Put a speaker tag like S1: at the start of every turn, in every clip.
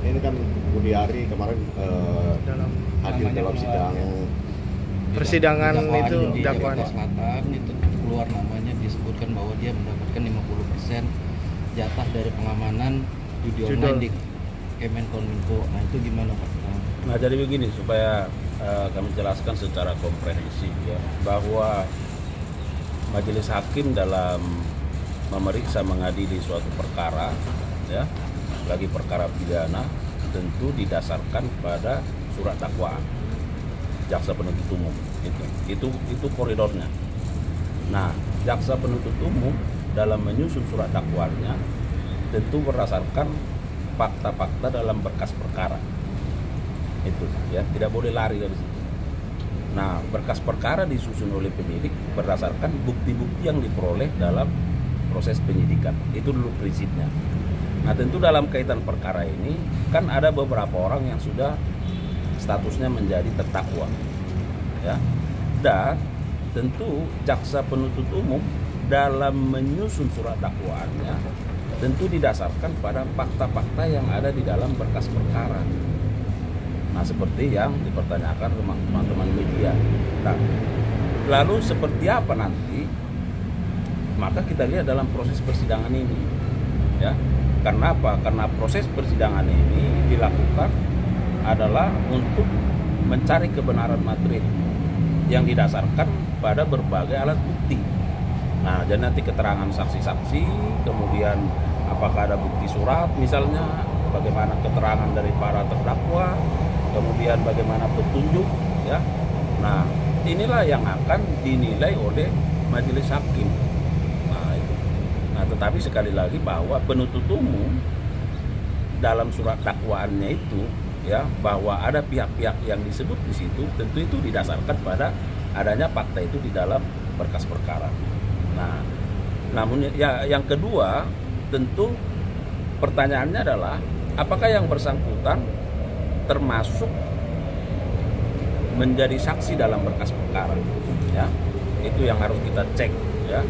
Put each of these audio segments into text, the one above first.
S1: ini kan Budi Ari kemarin
S2: Dalam
S1: hadir dalam sidang
S2: persidangan itu
S3: di
S2: dakwaan.
S3: Jakarta Selatan itu keluar namanya, disebutkan bahwa dia mendapatkan 50% jatah dari pengamanan judi online di Kemenkominfo. Nah itu gimana Pak?
S4: Nah jadi begini supaya kami jelaskan secara komprehensif ya, bahwa majelis hakim dalam memeriksa mengadili suatu perkara ya, bagi perkara pidana tentu didasarkan pada surat dakwaan jaksa penuntut umum. Itu koridornya. Nah, jaksa penuntut umum dalam menyusun surat dakwaannya tentu berdasarkan fakta-fakta dalam berkas perkara. Itu ya, tidak boleh lari dari situ. Nah, berkas perkara disusun oleh penyidik berdasarkan bukti-bukti yang diperoleh dalam proses penyidikan. Itu dulu prinsipnya. Nah, tentu dalam kaitan perkara ini kan ada beberapa orang yang sudah statusnya menjadi terdakwa, ya. Dan tentu jaksa penuntut umum dalam menyusun surat dakwaannya tentu didasarkan pada fakta-fakta yang ada di dalam berkas perkara. Nah, seperti yang dipertanyakan teman-teman media. Nah, lalu seperti apa nanti? Maka kita lihat dalam proses persidangan ini, ya. Karena apa? Karena proses persidangan ini dilakukan adalah untuk mencari kebenaran material yang didasarkan pada berbagai alat bukti. Nah, jadi nanti keterangan saksi-saksi, kemudian apakah ada bukti surat misalnya, bagaimana keterangan dari para terdakwa, kemudian bagaimana petunjuk, ya. Nah, inilah yang akan dinilai oleh majelis hakim. Nah, itu. Nah, tetapi sekali lagi bahwa penuntut umum dalam surat dakwaannya itu, ya, bahwa ada pihak-pihak yang disebut di situ, tentu itu didasarkan pada adanya fakta itu di dalam berkas perkara. Nah, namun ya yang kedua tentu pertanyaannya adalah apakah yang bersangkutan termasuk menjadi saksi dalam berkas perkara, ya. Itu yang harus kita cek, ya.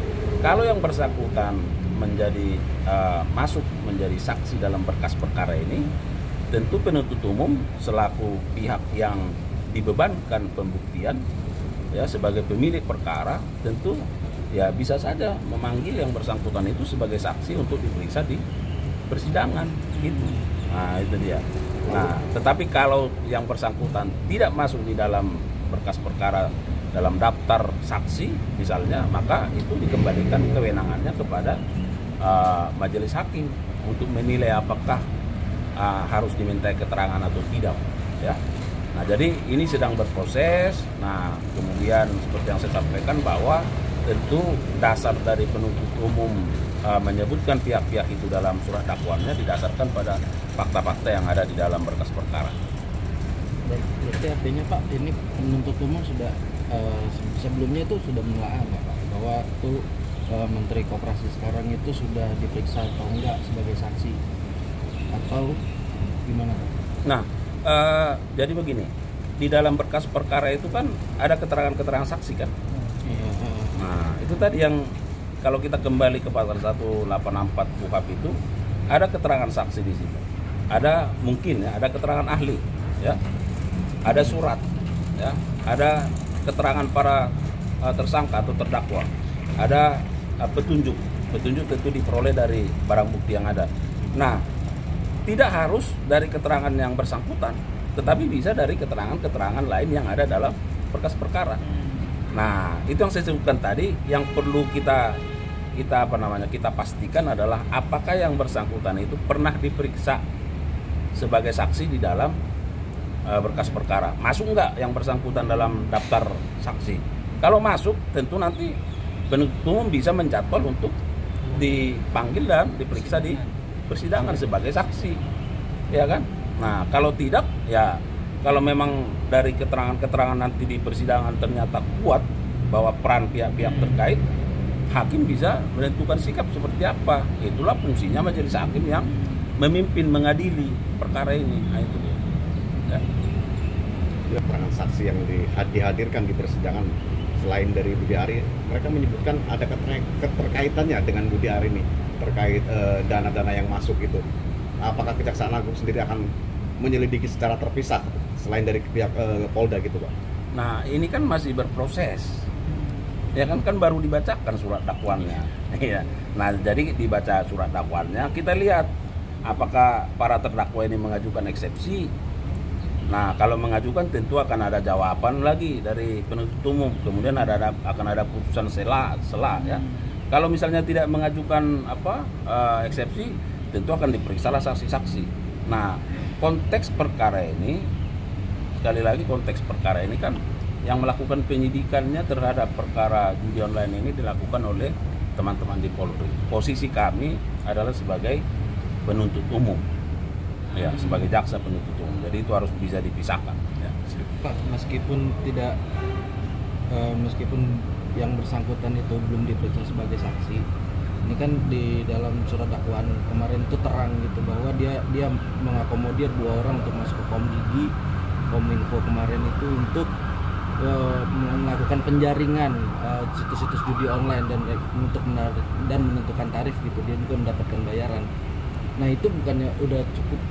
S4: Kalau yang bersangkutan menjadi masuk menjadi saksi dalam berkas perkara ini, tentu penuntut umum selaku pihak yang dibebankan pembuktian, ya, sebagai pemilik perkara, tentu ya bisa saja memanggil yang bersangkutan itu sebagai saksi untuk diperiksa di persidangan gitu. Nah, itu dia. Nah, tetapi kalau yang bersangkutan tidak masuk di dalam berkas perkara dalam daftar saksi misalnya, maka itu dikembalikan kewenangannya kepada majelis hakim untuk menilai apakah harus dimintai keterangan atau tidak, ya. Nah, jadi ini sedang berproses. Nah, kemudian seperti yang saya sampaikan bahwa tentu dasar dari penuntut umum menyebutkan pihak-pihak itu dalam surat dakwaannya didasarkan pada fakta-fakta yang ada di dalam berkas perkara.
S3: Berarti artinya Pak, ini penuntut umum sudah sebelumnya itu sudah menelaah Pak, bahwa itu Menteri Koperasi sekarang itu sudah diperiksa atau enggak sebagai saksi, atau gimana Pak?
S4: Nah, jadi begini, di dalam berkas perkara itu kan ada keterangan-keterangan saksi kan. Nah, itu tadi yang kalau kita kembali ke pasal 184 KUHP itu ada keterangan saksi di situ. Ada mungkin ya, ada keterangan ahli, ya. Ada surat, ya. Ada keterangan para tersangka atau terdakwa. Ada petunjuk. Petunjuk tentu diperoleh dari barang bukti yang ada. Nah, tidak harus dari keterangan yang bersangkutan, tetapi bisa dari keterangan-keterangan lain yang ada dalam berkas perkara. Nah, itu yang saya sebutkan tadi, yang perlu kita pastikan adalah apakah yang bersangkutan itu pernah diperiksa sebagai saksi di dalam berkas perkara. Masuk enggak yang bersangkutan dalam daftar saksi? Kalau masuk, tentu nanti penuntut umum bisa menjadwal untuk dipanggil dan diperiksa di persidangan sebagai saksi, ya kan? Nah, kalau tidak, ya kalau memang dari keterangan-keterangan nanti di persidangan ternyata kuat bahwa peran pihak-pihak terkait, hakim bisa menentukan sikap seperti apa. Itulah fungsinya majelis hakim yang memimpin mengadili perkara ini. Nah, itu dia. Ya.
S1: Keterangan saksi yang dihadirkan di persidangan selain dari Budi Ari, mereka menyebutkan ada keterkaitannya dengan Budi Ari ini terkait dana-dana yang masuk itu. apakah Kejaksaan Agung sendiri akan menyelidiki secara terpisah selain dari pihak Polda gitu Pak?
S4: Nah ini kan masih berproses, ya kan baru dibacakan surat dakwaannya. Ya. Nah jadi dibaca surat dakwaannya, kita lihat apakah para terdakwa ini mengajukan eksepsi. Nah kalau mengajukan tentu akan ada jawaban lagi dari penuntut umum, kemudian akan ada putusan sela ya. Kalau misalnya tidak mengajukan eksepsi, tentu akan diperiksalah saksi-saksi. Nah konteks perkara ini, sekali lagi konteks perkara ini kan yang melakukan penyidikannya terhadap perkara judi online ini dilakukan oleh teman-teman di Polri. Posisi kami adalah sebagai penuntut umum, ya sebagai jaksa penuntut umum. Jadi itu harus bisa dipisahkan. Ya.
S3: Pak, meskipun yang bersangkutan itu belum diperiksa sebagai saksi, ini kan di dalam surat dakwaan kemarin itu terang gitu bahwa dia mengakomodir 2 orang untuk masuk ke Komdigi, Kominfo kemarin itu untuk melakukan penjaringan situs-situs judi online dan menentukan tarif gitu. Dia juga mendapatkan bayaran. Nah itu bukannya udah cukup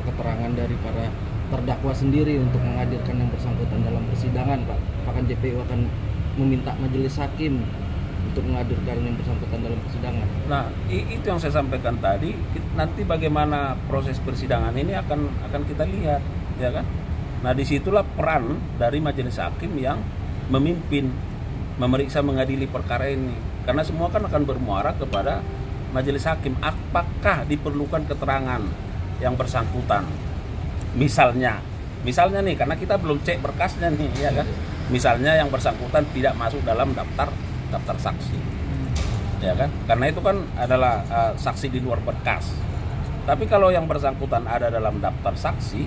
S3: keterangan dari para terdakwa sendiri untuk menghadirkan yang bersangkutan dalam persidangan, Pak? Apakah JPU akan meminta majelis hakim untuk menghadirkan yang bersangkutan dalam persidangan?
S4: Nah itu yang saya sampaikan tadi. Nanti bagaimana proses persidangan ini akan kita lihat, ya kan? Nah disitulah peran dari majelis hakim yang memimpin, memeriksa, mengadili perkara ini. Karena semua kan akan bermuara kepada majelis hakim. Apakah diperlukan keterangan yang bersangkutan? Misalnya nih, karena kita belum cek berkasnya nih, ya kan? Misalnya yang bersangkutan tidak masuk dalam daftar saksi, ya kan? Karena itu kan adalah saksi di luar berkas. Tapi kalau yang bersangkutan ada dalam daftar saksi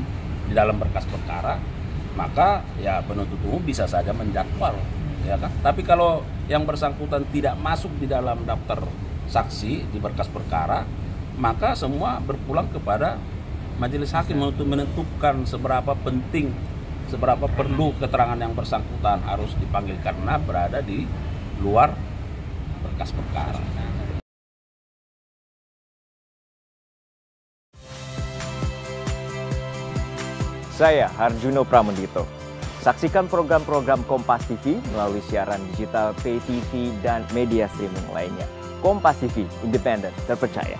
S4: di dalam berkas perkara, maka ya penuntut umum bisa saja menjadwal, ya kan? Tapi kalau yang bersangkutan tidak masuk di dalam daftar saksi di berkas perkara, maka semua berpulang kepada majelis hakim untuk menentukan seberapa penting, seberapa perlu keterangan yang bersangkutan harus dipanggil karena berada di luar berkas perkara.
S5: Saya Harjuno Pramendito. Saksikan program-program Kompas TV melalui siaran digital, pay TV, dan media streaming lainnya. Kompas TV, independen, terpercaya.